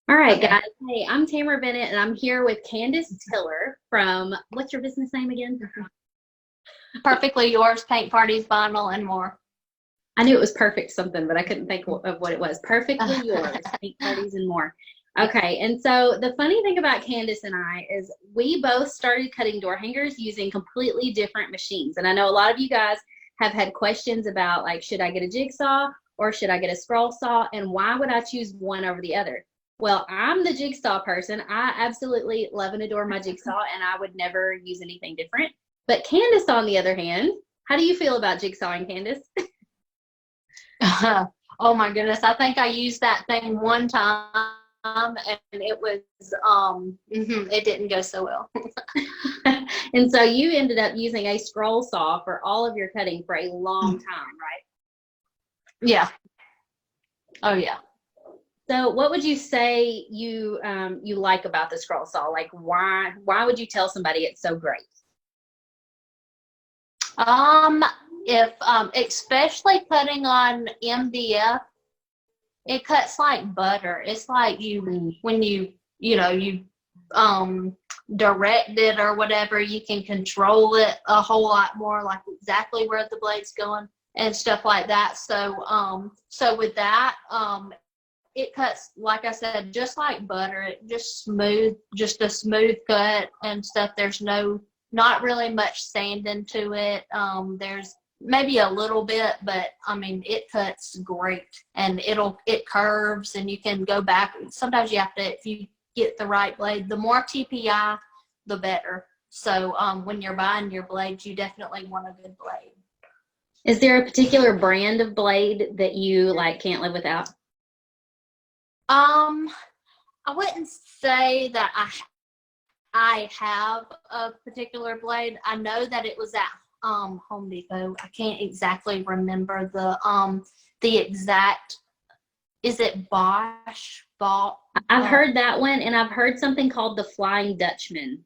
All right, Okay. guys. Hey, I'm Tamara Bennett, and I'm here with Candice Tiller from, what's your business name again? Perfectly Yours, Paint Parties, Vinyl, and more. I knew it was perfect something, but I couldn't think of what it was. Perfectly Yours, paint parties and more. Yeah. Okay, and so the funny thing about Candice and I is we both started cutting door hangers using completely different machines. And I know a lot of you guys have had questions about, like, should I get a jigsaw or should I get a scroll saw, and why would I choose one over the other? Well, I'm the jigsaw person. I absolutely love and adore my jigsaw, and I would never use anything different. But Candice, on the other hand, how do you feel about jigsawing, Candice? Oh my goodness. I think I used that thing one time and it was it didn't go so well. And so you ended up using a scroll saw for all of your cutting for a long time, right? Yeah. Oh yeah. So what would you say you like about the scroll saw? Like, why would you tell somebody it's so great? If especially cutting on MDF, it cuts like butter. It's like when you direct it or whatever, you can control it a whole lot more, like exactly where the blade's going and stuff like that. So with that, it cuts, like I said, just like butter. It just a smooth cut and stuff. There's not really much sand into it. There's maybe a little bit, but I mean, it cuts great, and it curves, and you can go back. Sometimes you have to, if you get the right blade, the more TPI, the better. So when you're buying your blades, you definitely want a good blade. Is there a particular brand of blade that you like can't live without? I wouldn't say that I have a particular blade. I know that it was at Home Depot. I can't exactly remember the exact. Is it Bosch? I've heard that one, and I've heard something called the Flying Dutchman.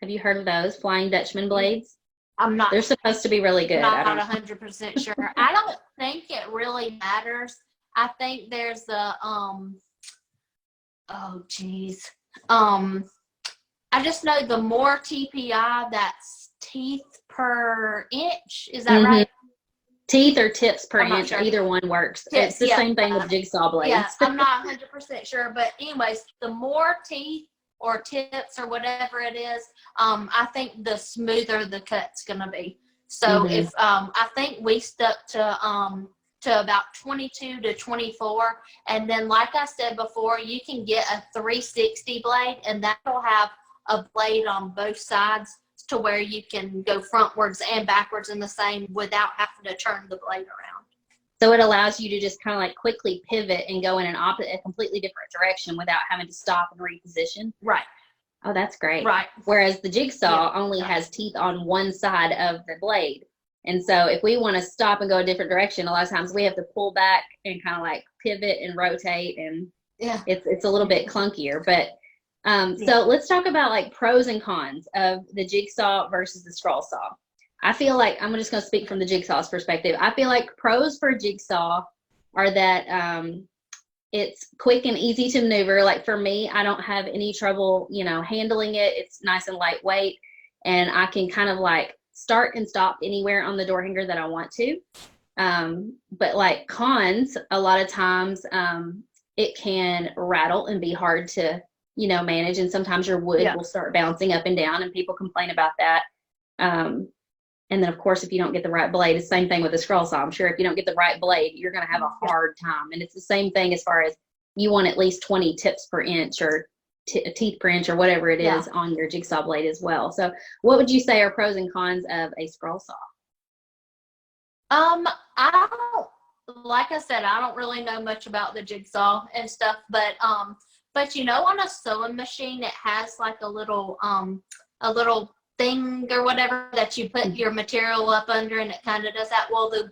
Have you heard of those Flying Dutchman blades? I'm not. They're supposed to be really good. Not 100% sure. I don't think it really matters. I think there's a oh geez. I just know the more TPI, that's teeth per inch. Is that right? Teeth or tips per inch, sure. either one works. Tips, It's the same thing with jigsaw blades. Yeah, I'm not 100% sure, but anyways, the more teeth or tips or whatever it is, I think the smoother the cut's gonna be. So if I think we stuck to about 22 to 24, and then like I said before, you can get a 360 blade, and that'll have a blade on both sides to where you can go frontwards and backwards in the same without having to turn the blade around. So it allows you to just kind of like quickly pivot and go in a completely different direction without having to stop and reposition. Right. Oh, that's great. Right. Whereas the jigsaw only has teeth on one side of the blade. And so if we want to stop and go a different direction, a lot of times we have to pull back and kind of like pivot and rotate, and it's a little bit clunkier. But so let's talk about like pros and cons of the jigsaw versus the scroll saw. I feel like I'm just going to speak from the jigsaw's perspective. I feel like pros for jigsaw are that it's quick and easy to maneuver. Like for me, I don't have any trouble, handling it. It's nice and lightweight, and I can kind of like start and stop anywhere on the door hanger that I want to. But like cons, a lot of times it can rattle and be hard to manage, and sometimes your wood will start bouncing up and down, and people complain about that. And then of course, if you don't get the right blade, it's the same thing with the scroll saw. I'm sure if you don't get the right blade, you're going to have a hard time. And it's the same thing as far as you want at least 20 tips per inch or teeth per inch or whatever it is on your jigsaw blade as well. So what would you say are pros and cons of a scroll saw? I don't, like I said, I don't really know much about the jigsaw and stuff, but on a sewing machine, it has like a little thing or whatever that you put your material up under, and it kind of does that. Well, the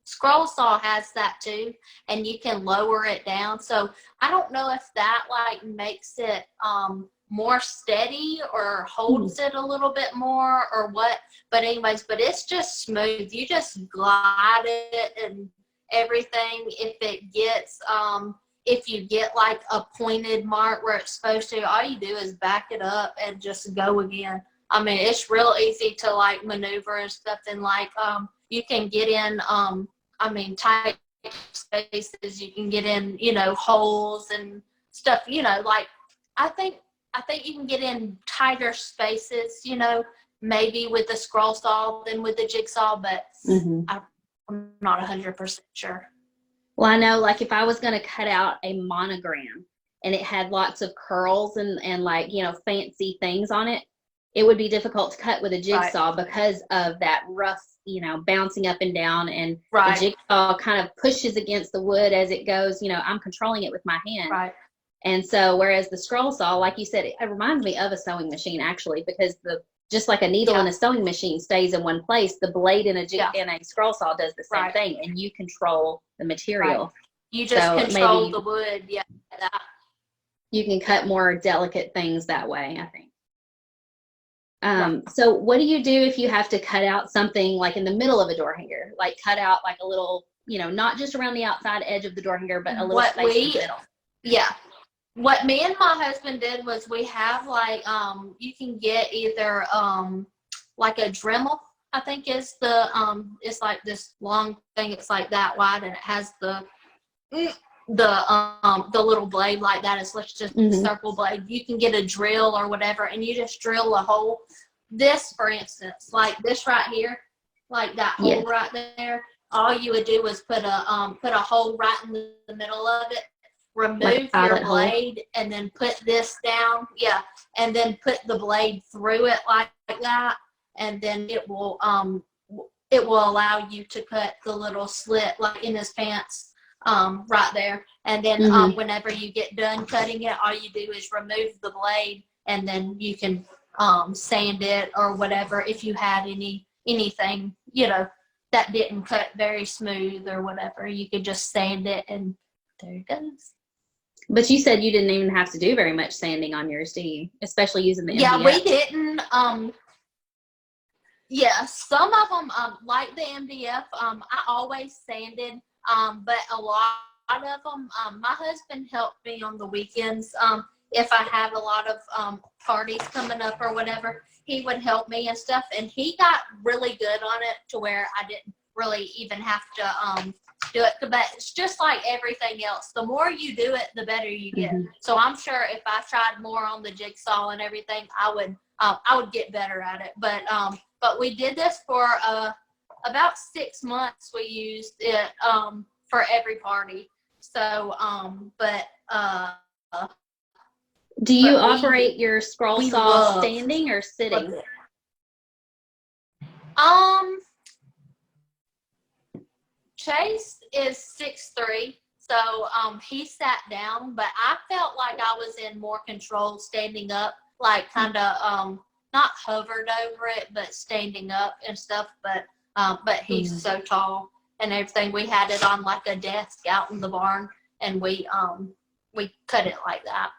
scroll saw has that too, and you can lower it down. So I don't know if that like makes it more steady or holds it a little bit more or what. But anyways, but it's just smooth. You just glide it and everything. If it gets if you get like a pointed mark where it's supposed to, all you do is back it up and just go again. I mean, it's real easy to like maneuver and stuff. And like, you can get in, I mean, tight spaces. You can get in, you know, holes and stuff. You know, like I think you can get in tighter spaces. You know, maybe with the scroll saw than with the jigsaw, but I'm not 100% sure. Well, I know, like, if I was going to cut out a monogram and it had lots of curls and like, you know, fancy things on it, it would be difficult to cut with a jigsaw because of that rough, you know, bouncing up and down, and the jigsaw kind of pushes against the wood as it goes. You know, I'm controlling it with my hand. And so, whereas the scroll saw, like you said, it reminds me of a sewing machine, actually, because just like a needle in a sewing machine stays in one place, the blade in a scroll saw does the same thing, and you control the material. You just control the wood. Yeah. You can cut more delicate things that way, I think. So what do you do if you have to cut out something like in the middle of a door hanger, like cut out like a little, you know, not just around the outside edge of the door hanger, but a little space in the middle? Yeah. What me and my husband did was we have like, you can get either like a Dremel, I think is the, it's like this long thing. It's like that wide, and it has the little blade like that. It's just a circle blade. You can get a drill or whatever, and you just drill a hole. This, for instance, like this right here, like that hole right there. All you would do is put a hole right in the middle of it. Remove your blade and then put this down. Yeah. And then put the blade through it like that. And then it will allow you to cut the little slit like in his pants right there. And then whenever you get done cutting it, all you do is remove the blade, and then you can sand it or whatever. If you had anything, you know, that didn't cut very smooth or whatever, you could just sand it, and there it goes. But you said you didn't even have to do very much sanding on yours, do you? Especially using the MDF. Yeah, we didn't. Yeah, some of them, like the MDF, I always sanded, but a lot of them, my husband helped me on the weekends. If I have a lot of parties coming up or whatever, he would help me and stuff, and he got really good on it to where I didn't really even have to do it. But it's just like everything else. The more you do it, the better you get. So I'm sure if I tried more on the jigsaw and everything, I would get better at it. But we did this for about 6 months. We used it for every party. So, do you operate your scroll saw standing or sitting? Chase is 6'3", so he sat down, but I felt like I was in more control standing up, like kind of not hovered over it, but standing up and stuff. But he's so tall and everything. We had it on like a desk out in the barn, and we cut it like that.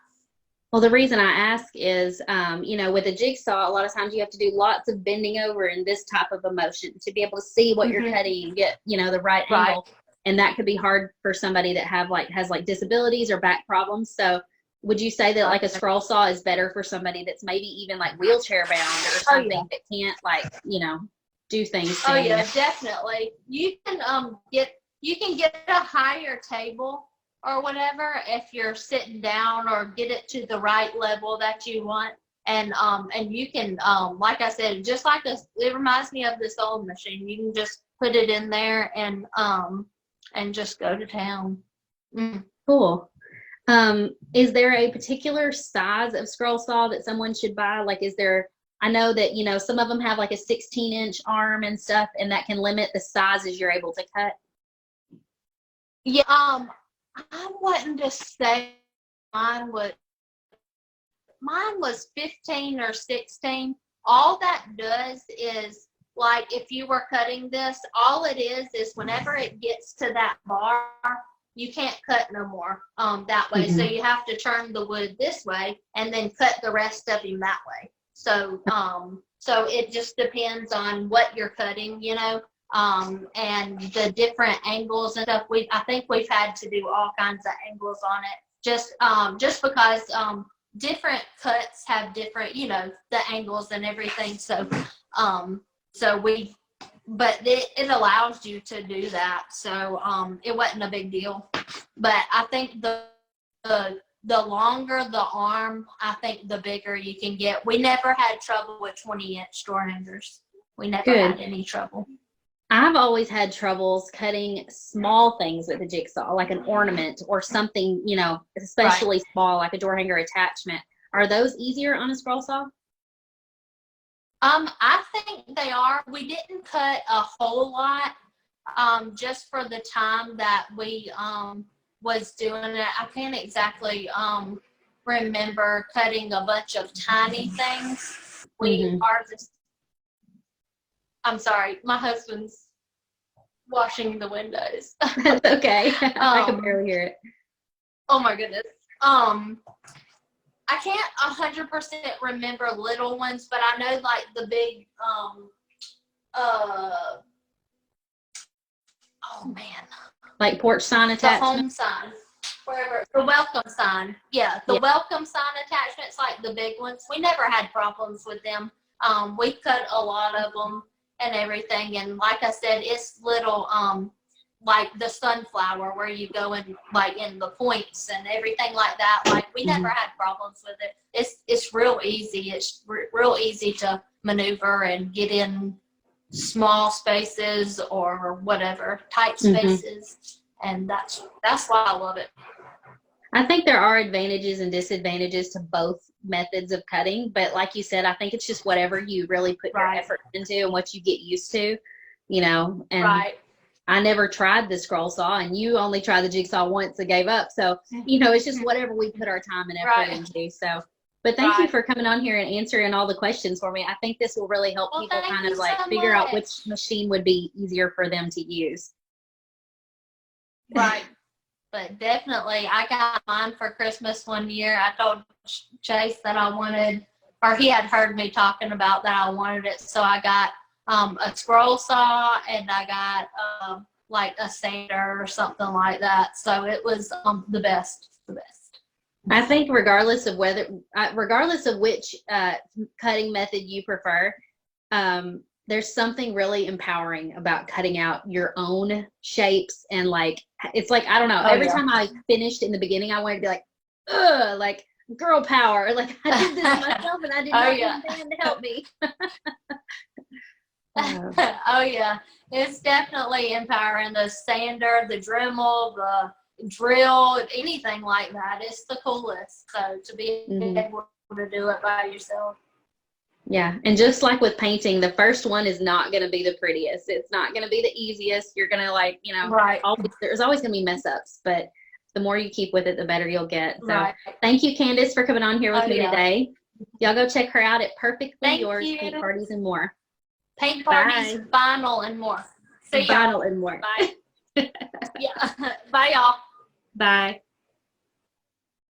Well, the reason I ask is, you know, with a jigsaw, a lot of times you have to do lots of bending over in this type of a motion to be able to see what you're cutting and get, you know, the right angle. And that could be hard for somebody that has disabilities or back problems. So would you say that like a scroll saw is better for somebody that's maybe even like wheelchair bound or something that can't, like, you know, do things? Oh yeah, definitely. You can get a higher table or whatever if you're sitting down, or get it to the right level that you want. And you can, like I said, just like this, it reminds me of this old machine. You can just put it in there and just go to town. Cool. Is there a particular size of scroll saw that someone should buy? Like, I know that, you know, some of them have like a 16-inch arm and stuff, and that can limit the sizes you're able to cut. Yeah, I wouldn't just say mine was 15 or 16. All that does is, like, if you were cutting this, all it is whenever it gets to that bar, you can't cut no more that way. So you have to turn the wood this way and then cut the rest of him that way. So so it just depends on what you're cutting, you know. and the different angles and stuff. I think we've had to do all kinds of angles on it, just because different cuts have different, the angles and everything. So but it allows you to do that. So it wasn't a big deal. But I think the longer the arm, I think the bigger you can get. We never had trouble with 20-inch door hangers. We never had any trouble. I've always had troubles cutting small things with a jigsaw, like an ornament or something, especially small, like a door hanger attachment. Are those easier on a scroll saw? I think they are. We didn't cut a whole lot, just for the time that we was doing it. I can't exactly remember cutting a bunch of tiny things. We are just. I'm sorry, my husband's washing the windows. That's okay. I can barely hear it. Oh my goodness. I can't 100% remember little ones, but I know like the big, oh man. Like porch sign attachment? The home sign, wherever, the welcome sign. Yeah, the welcome sign attachments, like the big ones. We never had problems with them. We cut a lot of them and everything. And like I said, it's little, like the sunflower where you go in like in the points and everything like that. Like we never had problems with it. It's real easy. It's real easy to maneuver and get in small spaces or whatever, tight spaces. And that's why I love it. I think there are advantages and disadvantages to both methods of cutting, but like you said, I think it's just whatever you really put your effort into and what you get used to, and I never tried the scroll saw, and you only tried the jigsaw once and gave up. So, it's just whatever we put our time and effort into. So, but thank you for coming on here and answering all the questions for me. I think this will really help people kind of like figure out which machine would be easier for them to use. Right. But definitely, I got mine for Christmas one year. I told Chase that I wanted, or he had heard me talking about that I wanted it. So I got a scroll saw, and I got like a sander or something like that. So it was the best. I think regardless of which cutting method you prefer, there's something really empowering about cutting out your own shapes. And like, it's like, I don't know, every time I finished in the beginning, I wanted to be like, ugh, like girl power. Like I did this myself and I did not need a man to help me. Oh yeah, it's definitely empowering. The sander, the Dremel, the drill, anything like that, it's the coolest. So to be able to do it by yourself. Yeah, and just like with painting, the first one is not going to be the prettiest. It's not going to be the easiest. You're going to there's always going to be mess ups, but the more you keep with it, the better you'll get. So thank you, Candice, for coming on here with me today. Y'all go check her out at Perfectly Yours Paint Parties and More. Paint parties, vinyl, and more. Vinyl and more. Bye. Yeah. Bye, y'all. Bye.